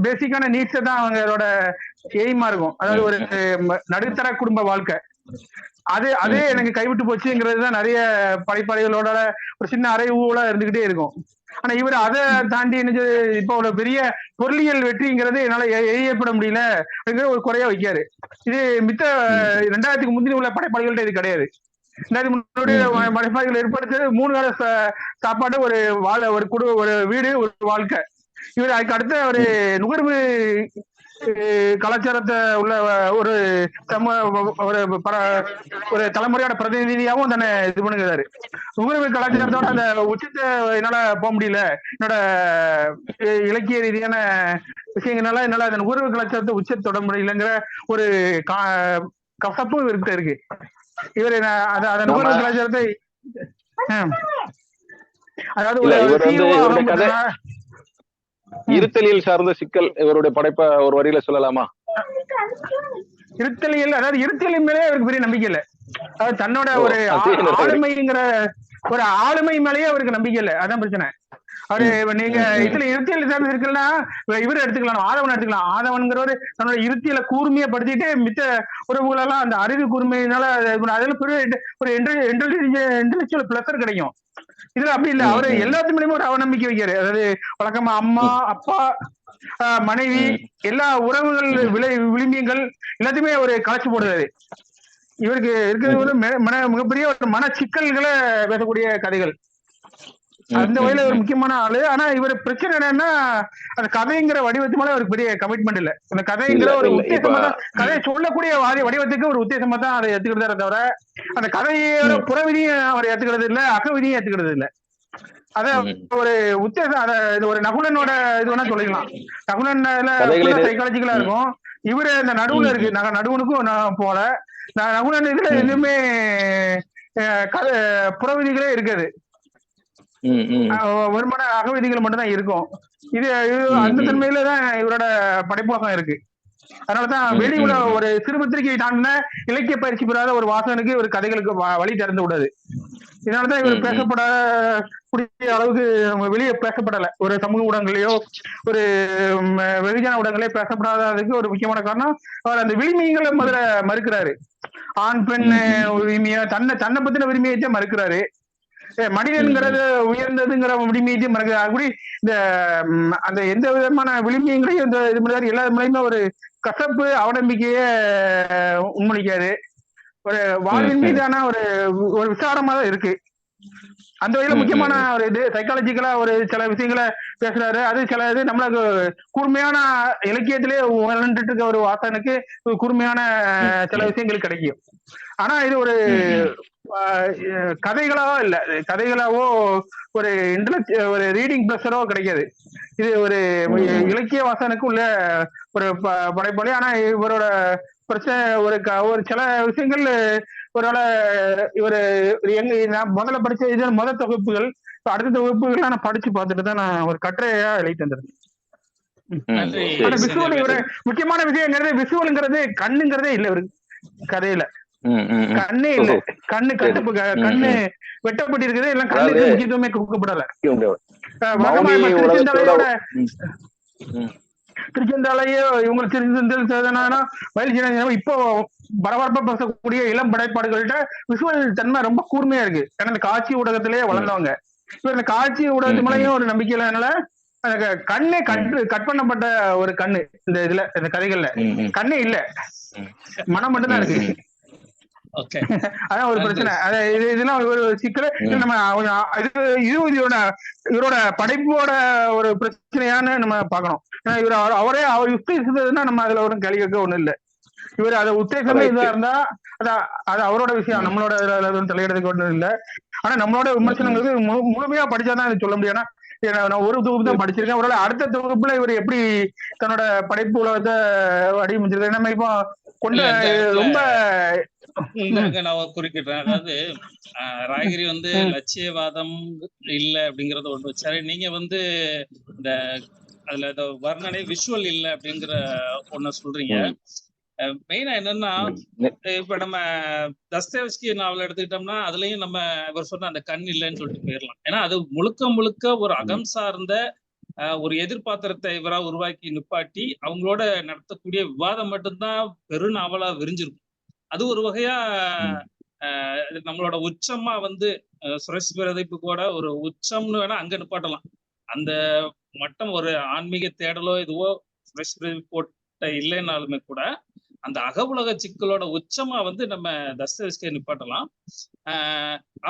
பேசிக்கான நீட்ஸை தான் அவங்களோட எய்மா இருக்கும். அதாவது ஒரு நடுத்தர குடும்ப வாழ்க்கை, அதே எனக்கு கைவிட்டு போச்சுங்கிறது தான் நிறைய படைப்பாளிகளோட ஒரு சின்ன அறைவுகளா இருந்துகிட்டே இருக்கும். ஆனா இவர் அதை தாண்டி இப்ப ஒரு பெரிய பொருளியல் வெற்றிங்கிறது என்னால எய்யப்பட முடியல ஒரு குறையா வைக்காரு. இது மித்த 2000க்கு முந்தின உள்ள படைப்பாளிகள்ட்ட இது கிடையாது. 2000 முன்னுடைய படைப்பாளிகள் ஏற்படுத்தது 3 கால சாப்பாடு, ஒரு வீடு, ஒரு வாழ்க்கை. இவர் அதுக்கு அடுத்த ஒரு நுகர்வு கலாச்சாரத்தை உள்ள ஒரு தலைமுறையோட பிரதிநிதியாவும் தானே இது பண்ணுகிறாரு. நுகர்வு கலாச்சாரத்தோட அந்த உச்சத்தை என்னால போக முடியல, என்னோட இலக்கிய ரீதியான விஷயங்கள்னால என்னால அந்த நுகர்வு கலாச்சாரத்தை உச்சத்தை தொட முடியலங்கிற ஒரு கசப்பும் இவர்கிட்ட இருக்கு. இவர் அந்த நுகர்வு கலாச்சாரத்தை அதாவது இருத்தலியல் சார்ந்த சிக்கல் இவருடைய படைப்பை ஒரு வரியில சொல்லலாமா? இருத்தலியல், அதாவது இருத்தலின் மேலே அவருக்கு பெரிய நம்பிக்கை இல்லை. அதாவது தன்னோட ஒரு ஆளுமைங்கிற ஒரு ஆளுமை மேலேயே அவருக்கு நம்பிக்கை இல்லை. அதான் பிரச்சனை. அவரு நீங்க இதுல இருத்தியல் சார்ந்து இருக்குன்னா இவரை எடுத்துக்கலாம், ஆதவன் எடுத்துக்கலாம். ஆதவன்கிறவரு தன்னோட இருத்தியலை கூர்மையை படுத்திட்டு மித்த உறவுகளெல்லாம் அந்த அறிவு கூர்மையினால அதுல பெரிய ஒரு இன்டெலெக்சுவல் பிளஸர் கிடைக்கும். இதுல அப்படி இல்ல, அவரு எல்லாத்து மேலயுமே ஒரு அவநம்பிக்கை வைக்காரு. அதாவது வழக்கமா அம்மா, அப்பா, மனைவி, எல்லா உறவுகள் விளிம்பியங்கள் எல்லாத்தையுமே ஒரு கலைச்சு போடுறாரு. இவருக்கு இருக்கிறது மிகப்பெரிய ஒரு மன சிக்கல்களை பேசக்கூடிய கதைகள். அந்த வகையில ஒரு முக்கியமான ஆளு. ஆனா இவர் பிரச்சனை என்னன்னா அந்த கதைங்கிற வடிவத்து மேல அவருக்கு பெரிய கமிட்மெண்ட் இல்ல. அந்த கதைங்கிற ஒரு உத்தேசமா தான், கதையை சொல்லக்கூடிய வடிவத்துக்கு ஒரு உத்தேசமா தான் அதை ஏத்துக்கிறதே தவிர அந்த கதையோட புறவிதியும் அவர் ஏத்துக்கிறது இல்ல, அகவிதியும் ஏத்துக்கிறது இல்ல. அத ஒரு உத்தேசம், அத ஒரு நகுலனோட இது வேணா சொல்லிக்கலாம். நகுலன்ல சைக்காலஜிக்கலா இருக்கும், இவரு இந்த நடுவுல இருக்கு. நடுவனுக்கும் போல நகுலன் இதுல எதுவுமே புறவிதிகளே இருக்காது. வெறுமன அகவிதிகள் மட்டும்தான் இருக்கும். இது அந்த தன்மையில தான் இவரோட படைப்புலகம் இருக்கு. அதனாலதான் வெளி ஒரு சிறுபத்திரிகை தாண்டின இலக்கிய பயிற்சி பெறாத ஒரு வாசகனுக்கு ஒரு கதைகளுக்கு வழி திறந்து விடாது. இதனாலதான் இவர் பேசப்படக்கூடிய அளவுக்கு வெளியே பேசப்படல. ஒரு சமூக ஊடகங்களையோ ஒரு வெகுஜன ஊடகங்களே பேசப்படாததுக்கு ஒரு முக்கியமான காரணம் அவர் அந்த விளிமைகளை முதல்ல மறுக்கிறாரு. ஆண் பெண் உரிமைய தன்னை பத்தின உரிமையத்தை மறுக்கிறாரு. மனிதன்கிறது உயர்ந்ததுங்கிற விளிமையத்தை மறுக்கிறாரு. அப்படி இந்த அந்த எந்த விதமான விளிமையங்களையும் இந்த இது மாதிரி எல்லா மூலயுமே ஒரு கசப்பு அவநம்பிக்கைய முன்மொழிக்காரு. ஒரு வாழ்வின் மீதான ஒரு விசாரமா தான் இருக்கு. அந்த வகையில முக்கியமான ஒரு இது சைக்காலஜிக்கலா ஒரு சில விஷயங்களை பேசுறாரு. அது சில இது நம்மளுக்கு கூர்மையான இலக்கியத்திலே வளர்ந்துட்டு இருக்க ஒரு வாசகனுக்கு கூர்மையான சில விஷயங்கள் கிடைக்கும். ஆனா இது ஒரு கதைகளாவோ இல்ல, கதைகளாவோ ஒரு ஒரு ரீடிங் ப்ளஷரோ கிடைக்காது. இது ஒரு இலக்கிய வாசகனுக்கு உள்ள ஒரு படைப்பாளி. ஆனா இவரோட பிரச்சனை ஒரு சில விஷயங்கள் ஒருவேளை இவரு நான் முதல்ல படிச்ச இது முதல் தொகுப்புகள், அடுத்த தொகுப்புகள் நான் படிச்சு பார்த்துட்டு தான் நான் ஒரு கட்டுரையா எழுதி தந்திருந்தேன். விசுவல் இவரு முக்கியமான விஷயங்கிறது விசுவல்ங்கிறது கண்ணுங்கிறதே இல்ல இவரு கதையில. கண்ணே இல்ல. கண்ணு கண்ணு வெட்டப்பட்டு இருக்குது. எல்லாம் கண்ணுக்கு முக்கியத்துவமே கொடுக்கப்படல. திருச்செந்தாலையோ இவங்க திருச்செந்தல் இப்போ பரபரப்பா பேசக்கூடிய இளம் படைப்பாடுகள்கிட்ட விசுவல் தன்மை ரொம்ப கூர்மையா இருக்கு. ஏன்னா இந்த காட்சி ஊடகத்திலேயே வளர்ந்தவங்க. இப்ப இந்த காட்சி ஊடகத்து மேலேயும் ஒரு நம்பிக்கை இல்லைனால கண்ணே கட் பண்ணப்பட்ட ஒரு கண்ணு இந்த இதுல இந்த கதைகள்ல கண்ணே இல்ல, மனம் மட்டும்தான் இருக்கு. அதான் ஒரு பிரச்சனை. இதெல்லாம் ஒரு சிக்கல். நம்ம இவரோட படைப்போட ஒரு பிரச்சனையான்னு நம்ம பாக்கணும். அவரே அவர் உத்தேசித்ததுன்னா நம்ம அதுல ஒரு கேள்வி கேட்க ஒண்ணும் இல்ல. இவர் அதை உத்தேசமே இதா இருந்தா அது அவரோட விஷயம், நம்மளோட தலையிடறதுக்கு ஒண்ணும் இல்ல. ஆனா நம்மளோட விமர்சனங்களுக்கு முழுமையா படிச்சாதான் இது சொல்ல முடியும். நான் ஒரு தொகுப்பு தான் படிச்சிருக்கேன். ஒருவேளை அடுத்த தொகுப்புல இவர் எப்படி தன்னோட படைப்பு உலகத்தை வடிவமைச்சிருக்காரு நம்ம இப்போ கொண்டு ரொம்ப நான் குறிப்பிட்டேன். அதாவது ராயகிரி லட்சியவாதம் இல்ல அப்படிங்கறத ஒண்ணு வச்சாரு. நீங்க இந்த அதுல வர்ணனை விஷுவல் இல்ல அப்படிங்கிற ஒண்ணு சொல்றீங்க. மெயினா என்னன்னா இப்ப நம்ம தஸ்தேவ்ஸ்கி நாவல் எடுத்துக்கிட்டோம்னா அதுலயும் நம்ம இவர் சொன்ன அந்த கண் இல்லைன்னு சொல்லிட்டு போயிடலாம். ஏன்னா அது முழுக்க முழுக்க ஒரு அகம் சார்ந்த ஒரு எதிர்பாத்திரத்தை இவரா உருவாக்கி நிப்பாட்டி அவங்களோட நடத்தக்கூடிய விவாதம் மட்டும்தான் பெருநாவலா விரிஞ்சிருக்கும். அது ஒரு வகையா நம்மளோட உச்சமா சுரேஷ் பிரதீப் கூட ஒரு உச்சம்னு வேணா அங்க நிப்பாட்டலாம். அந்த மட்டம் ஒரு ஆன்மீக தேடலோ இதுவோ சுரேஷ் பிரதீப் போட்ட இல்லைன்னாலுமே கூட அந்த அக உலக சிக்கலோட உச்சமா நம்ம தஸ்தேவ்ஸ்கியை நிப்பாட்டலாம்.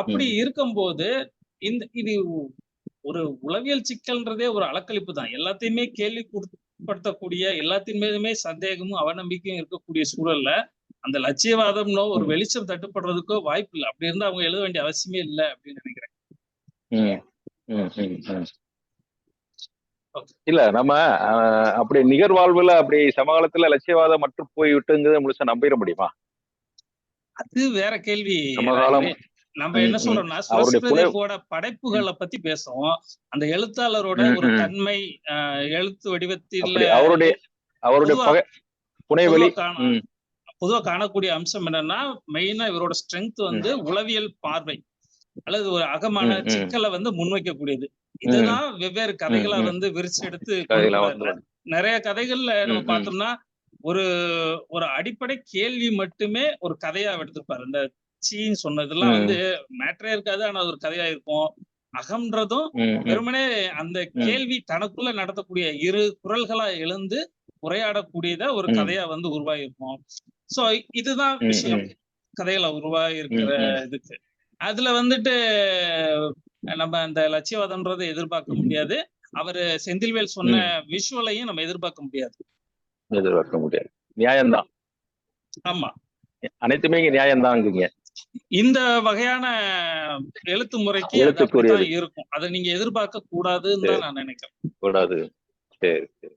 அப்படி இருக்கும்போது இது ஒரு உளவியல் சிக்கல்ன்றதே ஒரு அலக்களிப்பு தான். எல்லாத்தையுமே கேள்விப்படுத்தக்கூடிய, எல்லாத்தின் மீதுமே சந்தேகமும் அவநம்பிக்கையும் இருக்கக்கூடிய சூழல்ல அந்த லட்சியவாதம்னோ ஒரு வெளிச்சம் தட்டுப்படுறதுக்கோ வாய்ப்பு இல்லை. அப்படி இருந்தா அவங்க எழுத வேண்டிய அவசியமே இல்லை அப்படின்னு நினைக்கிறேன். இல்ல நம்ம அப்படி நிகழ்வாழ்வுல அப்படி சமகாலத்துல லட்சியவாதம் மற்றும் போய்விட்டுங்கிறத முழுசா நம்பிட முடியுமா? அது வேற கேள்வி. சமகாலம் நம்ம என்ன சொல்றோம்னா சுரேஷ் பிரதீப்போட படைப்புகளை பத்தி பேசுவோம். அந்த எழுத்தாளரோட ஒரு தன்மை, எழுத்து வடிவத்தில் அவருடைய புனைவெளி பொதுவா காணக்கூடிய அம்சம் என்னன்னா மெயினா இவரோட ஸ்ட்ரென்த் உளவியல் பார்வை அல்லது ஒரு அகமான சிக்கலை முன்வைக்கக்கூடியது. இதுதான் வெவ்வேறு கதைகளா விரிச்சு எடுத்து நிறைய கதைகள்ல நம்ம பார்த்தோம்னா ஒரு ஒரு அடிப்படை கேள்வி மட்டுமே ஒரு கதையா எடுத்திருப்பாரு. இந்த சீன்னு சொன்னதெல்லாம் மேட்டரே இருக்காது, ஆனா அது ஒரு கதையா இருக்கும். அகம்ன்றதும் வெறுமனே அந்த கேள்வி தனக்குள்ள நடத்தக்கூடிய இரு குரல்களா எழுந்து உரையாடக்கூடியத ஒரு கதையா உருவாகி இருக்கும். சோ இதுதான் விஷயம் கதைகளை உருவாகி இருக்கிற இதுக்கு. அதுல நம்ம அந்த லட்சியவாதம்ன்றதை எதிர்பார்க்க முடியாது. அவரு செந்தில்வேல் சொன்ன விஷுவலையும் நம்ம எதிர்பார்க்க முடியாது. நியாயம்தான். ஆமா, அனைத்துமே நியாயம்தான். இந்த வகையான எழுத்து முறைக்கு இருக்கும். அதை நீங்க எதிர்பார்க்க கூடாதுன்னு தான் நான் நினைக்கிறேன். கூடாது. சரி சரி.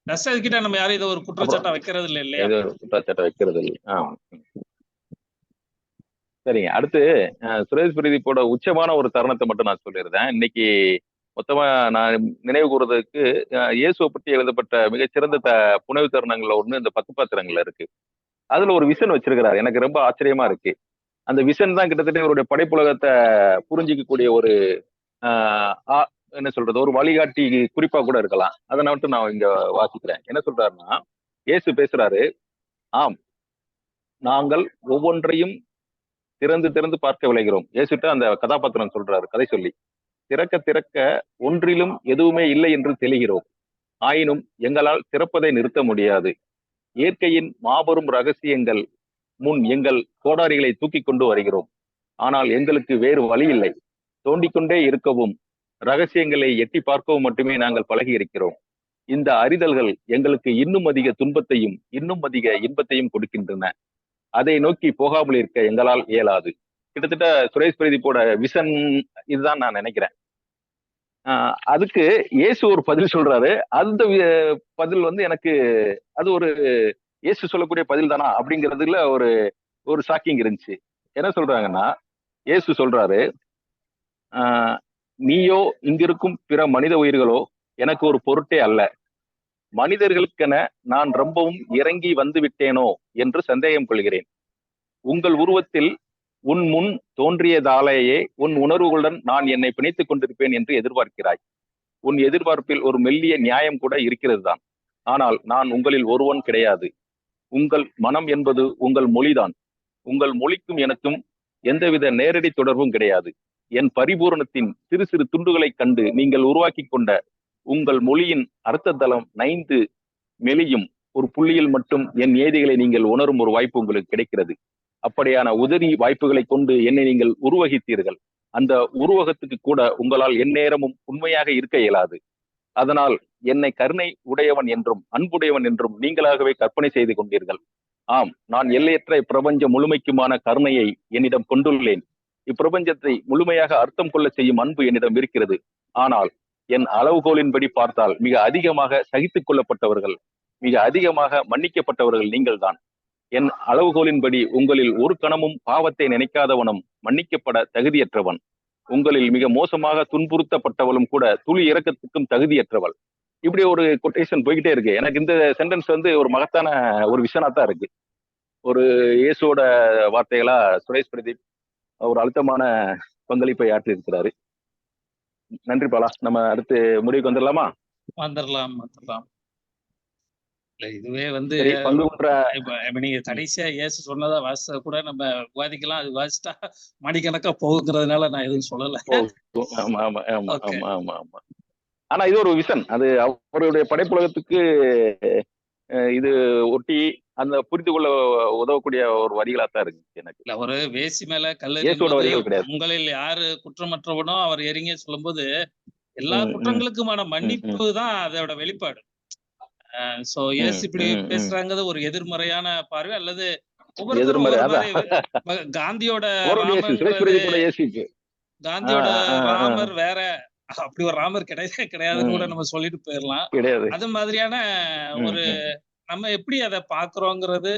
தஸ்தேவ்ஸ்கிட்ட நம்ம யாரும் இதை ஒரு குற்றச்சாட்டை வைக்கிறது இல்லை இல்லையா? குற்றச்சாட்டை வைக்கிறது இல்லை. சரிங்க. அடுத்து சுரேஷ் பிரதீப்போட உச்சமான ஒரு தருணத்தை மட்டும் நான் சொல்லிடுறேன். இன்னைக்கு மொத்தமா நான் நினைவு கூறுறதுக்கு இயேசுவை பற்றி எழுதப்பட்ட மிகச்சிறந்த புனைவு தருணங்கள்ல ஒண்ணு இந்த 10 பாத்திரங்கள்ல இருக்கு. அதுல ஒரு விஷன் வச்சிருக்கிறாரு. எனக்கு ரொம்ப ஆச்சரியமா இருக்கு. அந்த விஷன் தான் கிட்டத்தட்ட இவருடைய படைப்புலகத்தை புரிஞ்சிக்கக்கூடிய ஒரு ஆஹ் ஆ- என்ன சொல்றது, ஒரு வழிகாட்டி குறிப்பா கூட இருக்கலாம். அதை மட்டும் நான் இங்க வாசிக்கிறேன். என்ன சொல்றாருன்னா, இயேசு பேசுறாரு. ஆம், நாங்கள் ஒவ்வொன்றையும் திறந்து திறந்து பார்க்க விளைகிறோம். இயேசுட்ட அந்த கதாபாத்திரம் சொல்றாரு கதை சொல்லி. திறக்க திறக்க ஒன்றிலும் எதுவுமே இல்லை என்று தெளிகிறோம். ஆயினும் எங்களால் திறப்பதை நிறுத்த முடியாது. இயற்கையின் மாபெரும் ரகசியங்கள் முன் எங்கள் கோடாரிகளை தூக்கி கொண்டு வருகிறோம். ஆனால் எங்களுக்கு வேறு வழி இல்லை. தோண்டிக்கொண்டே இருக்கவும் ரகசியங்களை எட்டி பார்க்கவும் மட்டுமே நாங்கள் பழகி இருக்கிறோம். இந்த அறிதல்கள் எங்களுக்கு இன்னும் அதிக துன்பத்தையும் இன்னும் அதிக இன்பத்தையும் கொடுக்கின்றன. அதை நோக்கி போகாமல் இருக்க எங்களால் இயலாது. கிட்டத்தட்ட சுரேஷ் பிரதீப்போட விஷன் இதுதான் நான் நினைக்கிறேன். அதுக்கு இயேசு ஒரு பதில் சொல்றாரு. அந்த பதில் வந்து எனக்கு அது ஒரு இயேசு சொல்லக்கூடிய பதில் தானா அப்படிங்கிறதுல ஒரு ஒரு ஷாக்கிங் இருந்துச்சு. என்ன சொல்றாங்கன்னா, இயேசு சொல்றாரு, நீயோ இங்கிருக்கும் பிற மனித உயிர்களோ எனக்கு ஒரு பொருட்டே அல்ல. மனிதர்களுக்கென நான் ரொம்பவும் இறங்கி வந்து விட்டேனோ என்று சந்தேகம் கொள்கிறேன். உங்கள் உருவத்தில் உன் முன் தோன்றியதாலேயே உன் உணர்வுகளுடன் நான் என்னை பிணைத்துக் கொண்டிருப்பேன் என்று எதிர்பார்க்கிறாய். உன் எதிர்பார்ப்பில் ஒரு மெல்லிய நியாயம் கூட இருக்கிறது தான். ஆனால் நான் உங்களில் ஒருவன் கிடையாது. உங்கள் மனம் என்பது உங்கள் மொழிதான். உங்கள் மொழிக்கும் எனக்கும் எந்தவித நேரடி தொடர்பும் கிடையாது. என் பரிபூரணத்தின் சிறு சிறு துண்டுகளை கண்டு நீங்கள் உருவாக்கி கொண்ட உங்கள் மொழியின் அர்த்த தளம் நைந்து மெலியும் ஒரு புள்ளியில் மட்டும் என் ஏதிகளை நீங்கள் உணரும் ஒரு வாய்ப்பு உங்களுக்கு கிடைக்கிறது. அப்படியான உதவி வாய்ப்புகளை கொண்டு என்னை நீங்கள் உருவகித்தீர்கள். அந்த உருவகத்துக்கு கூட உங்களால் எந்நேரமும் உண்மையாக இருக்க இயலாது. அதனால் என்னை கருணை உடையவன் என்றும் அன்புடையவன் என்றும் நீங்களாகவே கற்பனை செய்து கொண்டீர்கள். ஆம், நான் எல்லையற்ற இப்பிரபஞ்சம் முழுமைக்குமான கருணையை என்னிடம் கொண்டுள்ளேன். இப்பிரபஞ்சத்தை முழுமையாக அர்த்தம் கொள்ள செய்யும் அன்பு என்னிடம் இருக்கிறது. ஆனால் என் அளவுகோலின்படி பார்த்தால் மிக அதிகமாக சகித்துக் கொள்ளப்பட்டவர்கள், மிக அதிகமாக மன்னிக்கப்பட்டவர்கள் நீங்கள் தான். என் அளவுகோலின்படி உங்களில் ஒரு கணமும் பாவத்தை நினைக்காதவனும் மன்னிக்கப்பட தகுதியற்றவன். உங்களில் மிக மோசமாக துன்புறுத்தப்பட்டவளும் கூட துளி இறக்கத்துக்கும் தகுதியற்றவள். இப்படி ஒரு கொட்டேஷன் போய்கிட்டே இருக்கு. எனக்கு இந்த சென்டென்ஸ் வந்து ஒரு மகத்தான ஒரு விஷனா தான் இருக்கு. ஒரு இயேசுவோட வார்த்தைகளா சுரேஷ் பிரதீப் ஒரு அழுத்தமான பங்களிப்பை ஆற்றி இருக்கிறாரு. நன்றி பாலா. நம்ம அடுத்து முடிவுக்கு வந்துடலாமா? வந்துடலாம். இதுவே வந்து பங்கு கொண்ட இப்ப நீங்க கடைசியா இயேசு சொன்னதா வாசிச்சா கூட நம்ம விவாதிக்கலாம். அது வாசிட்டா மணிக்கணக்கா போகுங்கிறதுனால நான் எதுவும் சொல்லல. ஆமா ஆமா ஆமா ஆமா ஆமா ஆமா. ஆனா இது ஒரு விஷன். அது அவருடைய படைப்புலகத்துக்கு இது ஒட்டி அந்த புரிந்து கொள்ள உதவக்கூடிய ஒரு வரிகளா தான் இருக்கு எனக்கு. இல்ல, ஒரு வேசி மேல கல்லெறியும்போது உங்களில் யாரு குற்றமற்றவனோ அவர் எறிங்க சொல்லும்போது எல்லா குற்றங்களுக்குமான மன்னிப்பு தான் அதோட வெளிப்பாடு. சோ இயேசு இப்படி பேசுறாங்கிறது ஒரு எதிர்மறையான பார்வை அல்லது காந்தியோட ராமர் வேற, அப்படி ஒரு ராமர் கிடையாதுன்னு கூட நம்ம சொல்லிட்டு போயிடலாம். அது மாதிரியான ஒரு நம்ம எப்படி அதை பாக்குறோங்கிறது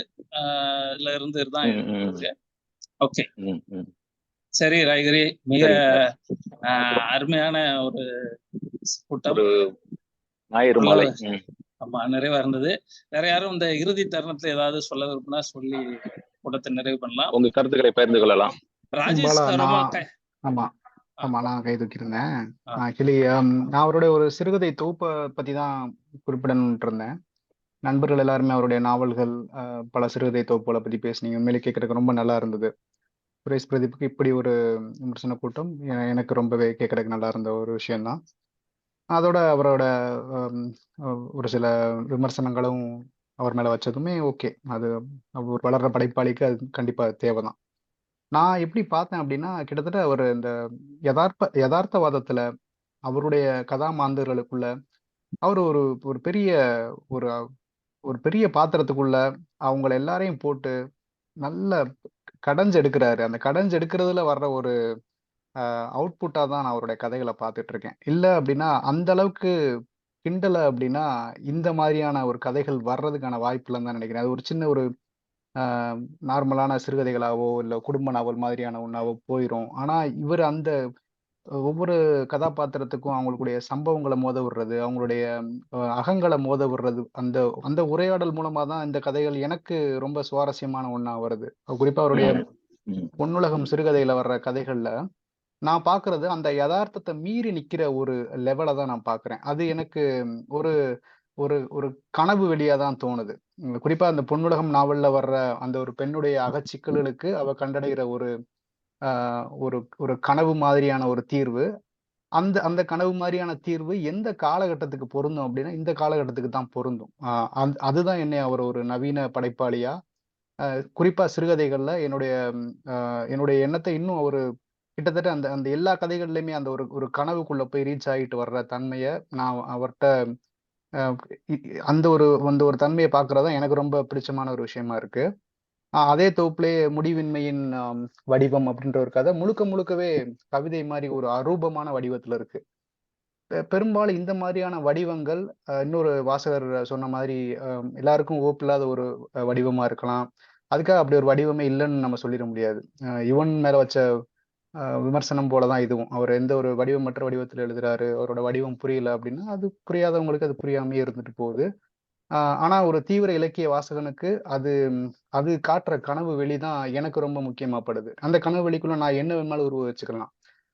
இருந்துதான் இருக்கு. ஓகே, சரி ராய்கரி, மிக அருமையான ஒரு கூட்டம். ஆமா, நிறைவா இருந்தது. வேற யாரும் இந்த இறுதி தருணத்துல ஏதாவது சொல்ல விரும்பினா சொல்லி கூட்டத்தை நிறைவு பண்ணலாம். உங்க கருத்துக்களை பகிர்ந்து கொள்ளலாம். ராஜேஷ், ஆமா, நான் கை தூக்கியிருந்தேன். ஆக்சுவலி நான் அவருடைய ஒரு சிறுகதை தொகுப்பை பத்தி தான் குறிப்பிடணும்னு இருந்தேன். நண்பர்கள் எல்லாருமே அவருடைய நாவல்கள், பல சிறுகதை தொகுப்புகளை பத்தி பேசுனீங்க. உண்மையிலே கேட்கறதுக்கு ரொம்ப நல்லா இருந்தது. சுரேஷ் பிரதீப்புக்கு இப்படி ஒரு விமர்சன கூட்டம் எனக்கு ரொம்பவே கேட்கறதுக்கு நல்லா இருந்த ஒரு விஷயம்தான். அதோட அவரோட ஒரு சில விமர்சனங்களும் அவர் மேல வச்சதுமே ஓகே. அது ஒரு வளர்ற படைப்பாளிக்கு அது கண்டிப்பா தேவைதான். நான் எப்படி பார்த்தேன் அப்படின்னா, கிட்டத்தட்ட அவர் இந்த யதார்த்தவாதத்துல அவருடைய கதாமாந்தர்களுக்குள்ள அவர் ஒரு ஒரு பெரிய ஒரு ஒரு பெரிய பாத்திரத்துக்குள்ள அவங்கள எல்லாரையும் போட்டு நல்ல கடைஞ்சு எடுக்கிறாரு. அந்த கடைஞ்சு எடுக்கிறதுல வர்ற ஒரு அவுட்புட்டா தான் நான் அவருடைய கதைகளை பார்த்துட்டு இருக்கேன். இல்லை அப்படின்னா அந்த அளவுக்கு கிண்டலை அப்படின்னா இந்த மாதிரியான ஒரு கதைகள் வர்றதுக்கான வாய்ப்பு இல்லைன்னு தான் நினைக்கிறேன். அது ஒரு சின்ன ஒரு நார்மலான சிறுகதைகளாவோ இல்லை குடும்ப நாவல் மாதிரியான ஒன்றாவோ போயிடும். ஆனால் இவர் அந்த ஒவ்வொரு கதாபாத்திரத்துக்கும் அவங்களுடைய சம்பவங்களை மோத விடுறது, அவங்களுடைய அகங்களை மோத விடுறது, அந்த அந்த உரையாடல் மூலமா தான் இந்த கதைகள் எனக்கு ரொம்ப சுவாரஸ்யமான ஒண்ணா வருது. குறிப்பா அவருடைய பொன்னுலகம் சிறுகதையில வர்ற கதைகள்ல நான் பாக்குறது அந்த யதார்த்தத்தை மீறி நிக்கிற ஒரு லெவலை தான் நான் பாக்குறேன். அது எனக்கு ஒரு ஒரு ஒரு கனவு வெளியா தான் தோணுது. குறிப்பா அந்த பொன்னுலகம் நாவல்ல வர்ற அந்த ஒரு பெண்ணுடைய அகச்சிக்கல்களுக்கு அவ கண்டடைகிற ஒரு ஒரு ஒரு கனவு மாதிரியான ஒரு தீர்வு, அந்த அந்த கனவு மாதிரியான தீர்வு எந்த காலகட்டத்துக்கு பொருந்தும் அப்படின்னா இந்த காலகட்டத்துக்கு தான் பொருந்தும். அதுதான் என்னை அவர் ஒரு நவீன படைப்பாளியா, குறிப்பா சிறுகதைகள்ல என்னுடைய எண்ணத்தை இன்னும் ஒரு கிட்டத்தட்ட அந்த அந்த எல்லா கதைகள்லயுமே அந்த ஒரு ஒரு கனவுக்குள்ள போய் ரீச் ஆகிட்டு வர்ற தன்மையை நான் அவர்கிட்ட அந்த ஒரு தன்மையை பார்க்கறதா எனக்கு ரொம்ப பிடிச்சமான ஒரு விஷயமா இருக்கு. அதே தொகுப்புலேயே முடிவின்மையின் வடிவம் அப்படின்ற ஒரு கதை முழுக்க முழுக்கவே கவிதை மாதிரி ஒரு அரூபமான வடிவத்துல இருக்கு. பெரும்பாலும் இந்த மாதிரியான வடிவங்கள் இன்னொரு வாசகர் சொன்ன மாதிரி எல்லாருக்கும் ஓப்பில்லாத ஒரு வடிவமா இருக்கலாம். அதுக்காக அப்படி ஒரு வடிவமே இல்லைன்னு நம்ம சொல்லிட முடியாது. யுவன் மேல வச்ச விமர்சனம் போலதான் இதுவும். அவர் எந்த ஒரு வடிவமற்ற வடிவத்தில் எழுதுறாரு, அவரோட வடிவம் புரியல அப்படின்னா அது புரியாதவங்களுக்கு அது புரியாமே இருந்துட்டு போகுது. ஆனா ஒரு தீவிர இலக்கிய வாசகனுக்கு அது அது காட்டுற கனவு வெளிதான் எனக்கு ரொம்ப முக்கியமாப்படுது. அந்த கனவு வெளிக்குள்ள நான் என்ன வேணாலும் உருவ வச்சுக்கலாம்.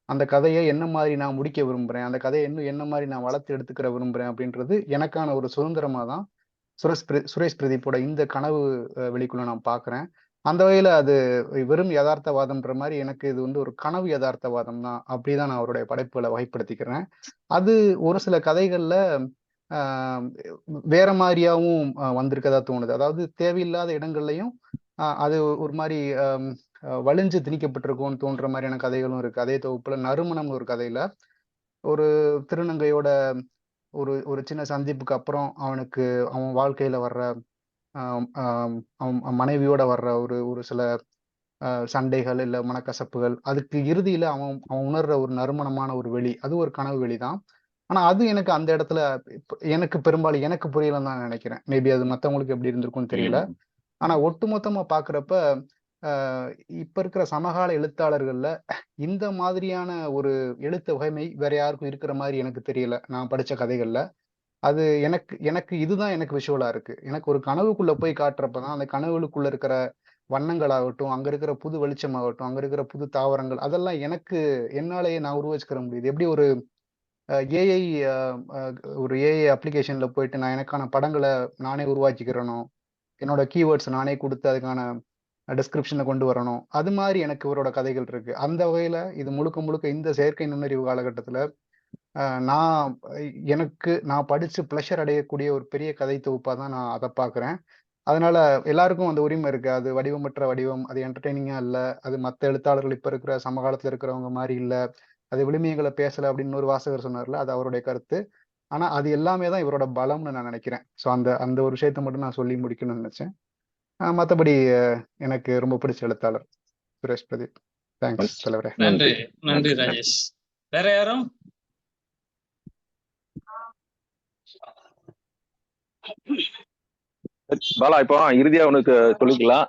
அந்த கதையை என்ன மாதிரி நான் முடிக்க விரும்புறேன், அந்த கதையை இன்னும் என்ன மாதிரி நான் வளர்த்து எடுத்துக்கிற விரும்புறேன் அப்படின்றது எனக்கான ஒரு சுதந்திரமா தான் சுரேஷ் பிரதீப்போட இந்த கனவு வெளிக்குள்ள நான் பாக்குறேன். அந்த வகையில அது வெறும் யதார்த்தவாதம்ன்ற மாதிரி எனக்கு இது ஒரு கனவு யதார்த்தவாதம் தான். அப்படிதான் நான் அவருடைய படைப்புகளை வகைப்படுத்திக்கிறேன். அது ஒரு சில கதைகள்ல வேற மாதிரியாவும் வந்திருக்கதா தோணுது. அதாவது தேவையில்லாத இடங்கள்லயும் அது ஒரு மாதிரி வலிஞ்சு திணிக்கப்பட்டிருக்கும்னு தோன்ற மாதிரியான கதைகளும் இருக்கு. அதே தொகுப்புல நறுமணம் ஒரு கதையில ஒரு திருநங்கையோட ஒரு ஒரு சின்ன சந்திப்புக்கு அப்புறம் அவன் வாழ்க்கையில வர்ற அவன் மனைவியோட வர்ற ஒரு ஒரு சில சண்டைகள் இல்ல மனக்கசப்புகள், அதுக்கு இறுதியில அவன் அவன் உணர்ற ஒரு நறுமணமான ஒரு வெளி, அது ஒரு கனவு வெளிதான். ஆனா அது எனக்கு அந்த இடத்துல எனக்கு பெரும்பாலும் எனக்கு புரியலன்னு தான் நினைக்கிறேன். மேபி அது மத்தவங்களுக்கு எப்படி இருந்திருக்கும்னு தெரியல. ஆனா ஒட்டுமொத்தமா பாக்குறப்ப இப்ப இருக்கிற சமகால எழுத்தாளர்கள்ல இந்த மாதிரியான ஒரு எழுத்து வகைமை வேற யாருக்கும் இருக்கிற மாதிரி எனக்கு தெரியல நான் படிச்ச கதைகள்ல. அது எனக்கு எனக்கு இதுதான் எனக்கு விஷுவலா இருக்கு. எனக்கு ஒரு கனவுக்குள்ள போய் காட்டுறப்பதான் அந்த கனவுகளுக்குள்ள இருக்கிற வண்ணங்களாகட்டும், அங்க இருக்கிற புது வெளிச்சமாகட்டும், அங்க இருக்கிற புது தாவரங்கள், அதெல்லாம் எனக்கு என்னாலேயே நான் உருவச்சுக்கிற முடியுது. எப்படி ஒரு ஏஐ ஒரு ஏஐ அப்ளிகேஷன்ல போயிட்டு நான் எனக்கான படங்களை நானே உருவாக்கிக்கிறணும், என்னோட கீவேர்ட்ஸ் நானே கொடுத்து அதுக்கான டிஸ்கிரிப்ஷனை கொண்டு வரணும், அது மாதிரி எனக்கு இவரோட கதைகள் இருக்கு. அந்த வகையில இது முழுக்க முழுக்க இந்த செயற்கை நுண்ணறிவு காலகட்டத்துல நான் படிச்சு பிளஷர் அடையக்கூடிய ஒரு பெரிய கதை தொகுப்பா தான் நான் அதை பாக்குறேன். அதனால எல்லாருக்கும் அந்த உரிமை இருக்கு. அது வடிவமற்ற வடிவம், அது என்டர்டெய்னிங்கா இல்ல, அது மத்த எழுத்தாளர்கள் இப்ப இருக்கிற சமகாலத்துல இருக்கிறவங்க மாதிரி இல்ல, அது விளிமியங்களை பேசல அப்படின்னு ஒரு வாசகர் சொன்னார்ல, அது அவருடைய கருத்து. ஆனா அது எல்லாமே தான் இவரோட பலம்னு நான் நினைக்கிறேன். ஸோ அந்த அந்த ஒரு விஷயத்த மட்டும் நான் சொல்லி முடிக்கணும்னு நினைச்சேன். மற்றபடி எனக்கு ரொம்ப பிடிச்ச எழுத்தாளர் சுரேஷ் பிரதீப். தேங்க்ஸ் தலைவரே. நன்றி நன்றி ராஜேஷ். வேற யாரும்? பாலா, இப்போ இறுதியா உனக்கு சொல்லிக்கலாம்.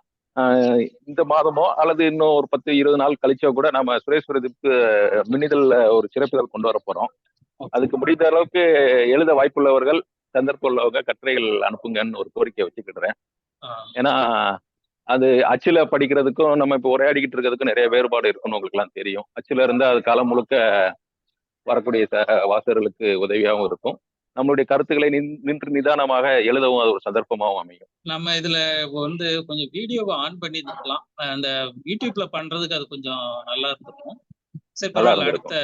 இந்த மாதமோ அல்லது இன்னும் ஒரு 10-20 நாள் கழிச்சோ கூட நம்ம சுரேஷ் பிரதீப்க்கு மின்னிதழ்ல ஒரு சிறப்பிதழ் கொண்டு வர போறோம். அதுக்கு முடிந்த அளவுக்கு எழுத வாய்ப்புள்ளவர்கள், சந்தர்ப்பம் உள்ளவங்க கட்டுரைகள் அனுப்புங்கன்னு ஒரு கோரிக்கை வச்சுக்கிடுறேன். ஏன்னா அது அச்சுல படிக்கிறதுக்கும் நம்ம இப்ப உரையாடிக்கிட்டு இருக்கிறதுக்கும் நிறைய வேறுபாடு இருக்குன்னு உங்களுக்கு எல்லாம் தெரியும். அச்சுல இருந்து அது காலம் முழுக்க வரக்கூடிய வாசகர்களுக்கு உதவியாகவும் இருக்கும். நம்மளுடைய கருத்துக்களை நின்று நிதானமாக எழுதவும் அது ஒரு சந்தர்ப்பமாகவும் அமையும். நம்ம இதுல கொஞ்சம் வீடியோவை ஆன் பண்ணி தரலாம். அந்த யூடியூப்ல பண்றதுக்கு அது கொஞ்சம் நல்லா இருக்கும். சரி, பரவாயில்ல. அடுத்த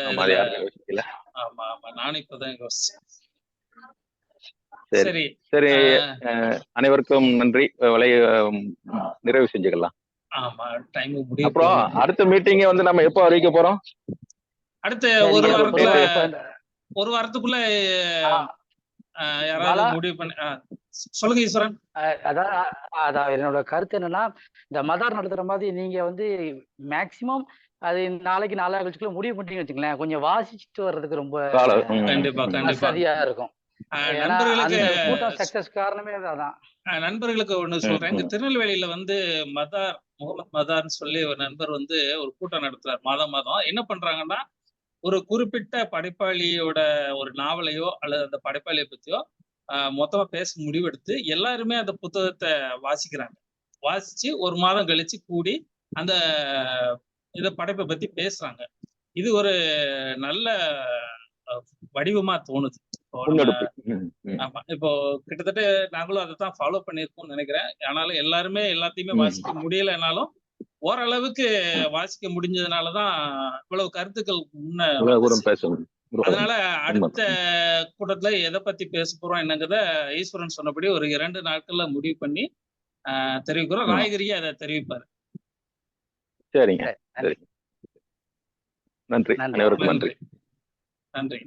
ஆமா ஆமா நானும் இப்பதான் யோசிச்சேன். சரி சரி, அனைவருக்கும் நன்றி. நிறைவு செஞ்சுக்கலாம். ஆமா, டைம் முடியும். அப்புறம் அடுத்த மீட்டிங் நம்ம எப்போ அறிவிக்க போறோம்? அடுத்த ஒரு வாரத்துக்குள்ள யாராவது முடிவு பண்ணி சொல்லுங்க ஈஸ்வரன். அதான் என்னோட கருத்து என்னன்னா, இந்த மதார் நடத்துற மாதிரி நீங்க மேக்சிமம் அது நாளைக்கு நாளா கழிச்சுக்குள்ள முடிவு பண்ணிட்டீங்கன்னு வச்சுங்களேன், கொஞ்சம் வாசிச்சுட்டு வர்றதுக்கு ரொம்ப கண்டிப்பா சரியா இருக்கும். கூட்டம் சக்சஸ் காரணமே அதான். நண்பர்களுக்கு ஒண்ணு சொல்றேன். இங்க திருநெல்வேலியில வந்து முகமது மதார்னு சொல்லி ஒரு நண்பர் வந்து ஒரு கூட்டம் நடத்துறாரு மாதம். என்ன பண்றாங்கன்னா, ஒரு குறிப்பிட்ட படைப்பாளியோட ஒரு நாவலையோ அல்லது அந்த படைப்பாளியை பத்தியோ மொத்தமா பேச முடிவெடுத்து எல்லாருமே அந்த புத்தகத்தை வாசிக்கிறாங்க. வாசிச்சு ஒரு மாதம் கழிச்சு கூடி அந்த இத படைப்பை பத்தி பேசுறாங்க. இது ஒரு நல்ல வடிவமா தோணுது. ஆமா, இப்போ கிட்டத்தட்ட நாங்களும் அதைத்தான் ஃபாலோ பண்ணியிருக்கோம்னு நினைக்கிறேன். ஆனாலும் எல்லாருமே எல்லாத்தையுமே வாசிக்க முடியலைனாலும் ஓரளவுக்கு வாசிக்க முடிஞ்சதுனாலதான் இவ்வளவு கருத்துக்கள் அதனால அடுத்த கூட்டத்துல எதை பத்தி பேச போறோம் என்னங்கிறத ஈஸ்வரன் சொன்னபடி ஒரு 2 நாட்கள்ல முடிவு பண்ணி தெரிவிக்கிறோம். ராயகிரியே அதை தெரிவிப்பாரு. சரிங்க, நன்றி, அனைவருக்கும் நன்றி. நன்றி.